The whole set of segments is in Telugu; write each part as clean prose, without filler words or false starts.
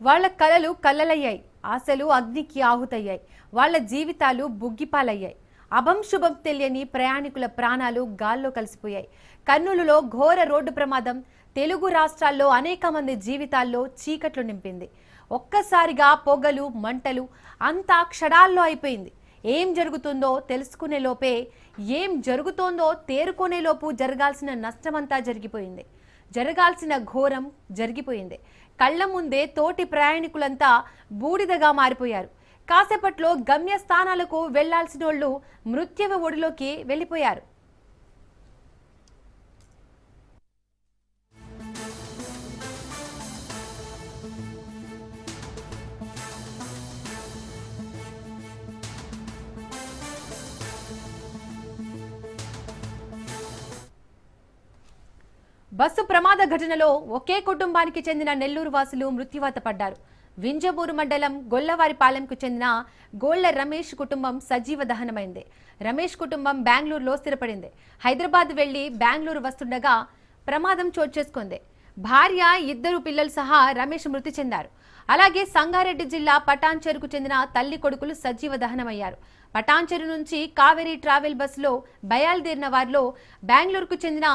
వాళ్ళ కలలు కల్లలయ్యాయి, ఆశలు అగ్నికి ఆహుతయ్యాయి, వాళ్ళ జీవితాలు బుగ్గిపాలయ్యాయి. అభం శుభం తెలియని ప్రయాణికుల ప్రాణాలు గాల్లో కలిసిపోయాయి. కర్నూలులో ఘోర రోడ్డు ప్రమాదం తెలుగు రాష్ట్రాల్లో అనేక మంది జీవితాల్లో చీకట్లు నింపింది. ఒక్కసారిగా పొగలు మంటలు అంతా క్షణాల్లో అయిపోయింది. ఏం జరుగుతుందో తెలుసుకునే లోపే ఏం జరుగుతోందో తేరుకునే లోపు జరగాల్సిన నష్టమంతా జరిగిపోయింది. జరగాల్సిన ఘోరం జరిగిపోయింది. కళ్ల ముందే తోటి ప్రయాణికులంతా బూడిదగా మారిపోయారు. కాసేపట్లో గమ్యస్థానాలకు వెళ్లాల్సినోళ్లు మృత్యువ ఒడిలోకి వెళ్లిపోయారు. బస్సు ప్రమాద ఘటనలో ఒకే కుటుంబానికి చెందిన నెల్లూరు వాసులు మృత్యువాత పడ్డారు. వింజమూరు మండలం గొల్లవారిపాలెంకు చెందిన గోళ్ల రమేష్ కుటుంబం సజీవ దహనమైంది. రమేష్ కుటుంబం బెంగళూరులో స్థిరపడింది. హైదరాబాద్ వెళ్లి బెంగళూరు వస్తుండగా ప్రమాదం చోటు చేసుకుంది. భార్య, 2 పిల్లలు సహా రమేష్ మృతి చెందారు. అలాగే సంగారెడ్డి జిల్లా పటాన్చెరుకు చెందిన తల్లి కొడుకులు సజీవ దహనమయ్యారు. పటాన్చెరు నుంచి కావేరీ ట్రావెల్ బస్సులో బయలుదేరిన వారిలో బెంగళూరుకు చెందిన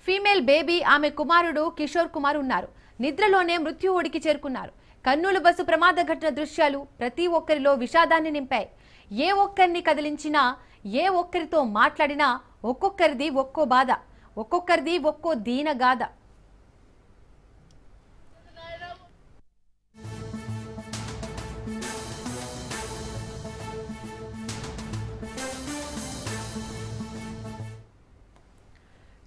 ఫీమేల్ బేబీ, ఆమె కుమారుడు కిషోర్ కుమార్ ఉన్నారు. నిద్రలోనే మృత్యు ఒడికి చేరుకున్నారు. కర్నూలు బస్సు ప్రమాద ఘటన దృశ్యాలు ప్రతి ఒక్కరిలో విషాదాన్ని నింపాయి. ఏ ఒక్కరిని కదిలించినా, ఏ ఒక్కరితో మాట్లాడినా ఒక్కొక్కరిది ఒక్కో బాధ, ఒక్కొక్కరిది ఒక్కో దీనగాథ.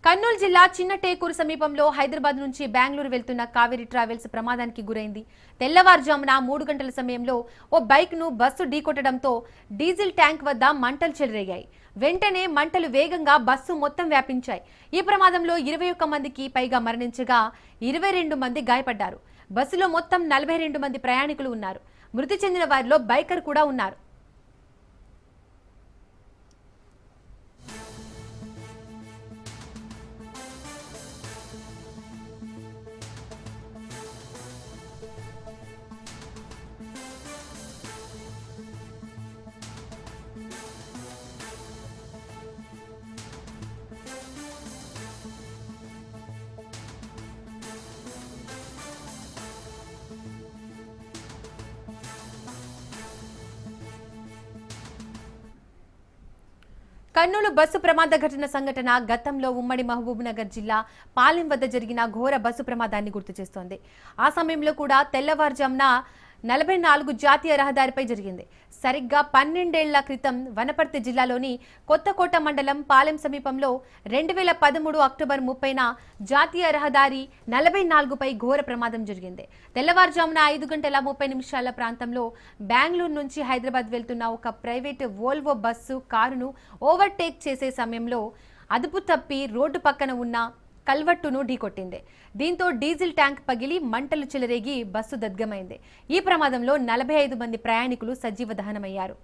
కర్నూలు జిల్లా చిన్నటేకూరు సమీపంలో హైదరాబాద్ నుంచి బెంగళూరు వెళ్తున్న కావేరీ ట్రావెల్స్ ప్రమాదానికి గురైంది. తెల్లవారుజామున 3 గంటల సమయంలో ఓ బైక్ ను బస్సు ఢీకొట్టడంతో డీజిల్ ట్యాంక్ వద్ద మంటలు చెలరేగాయి. వెంటనే మంటలు వేగంగా బస్సు మొత్తం వ్యాపించాయి. ఈ ప్రమాదంలో 21 మందికి పైగా మరణించగా 22 మంది గాయపడ్డారు. బస్సులో మొత్తం 42 మంది ప్రయాణికులు ఉన్నారు. మృతి చెందిన వారిలో బైకర్ కూడా ఉన్నారు. కర్నూలు బస్సు ప్రమాద ఘటన సంఘటన గతంలో ఉమ్మడి మహబూబ్నగర్ జిల్లా పాలెం వద్ద జరిగిన ఘోర బస్సు ప్రమాదాన్ని గుర్తు చేస్తోంది. ఆ సమయంలో కూడా తెల్లవారుజామున 44 జాతీయ రహదారిపై జరిగింది. సరిగ్గా 12 ఏళ్ల క్రితం వనపర్తి జిల్లాలోని కొత్తకోట మండలం పాలెం సమీపంలో 2013 అక్టోబర్ 30న జాతీయ రహదారి 44పై ఘోర ప్రమాదం జరిగింది. తెల్లవారుజామున 5 గంటల 30 నిమిషాల ప్రాంతంలో బెంగళూరు నుంచి హైదరాబాద్ వెళ్తున్న ఒక ప్రైవేటు వోల్వో బస్సు కారును ఓవర్టేక్ చేసే సమయంలో అదుపు తప్పి రోడ్డు పక్కన ఉన్న కల్వట్టును ఢీకొట్టింది. దీంతో డీజిల్ ట్యాంక్ పగిలి మంటలు చెలరేగి బస్సు దగ్ధమైంది. ఈ ప్రమాదంలో 45 మంది ప్రయాణికులు సజీవ దహనమయ్యారు.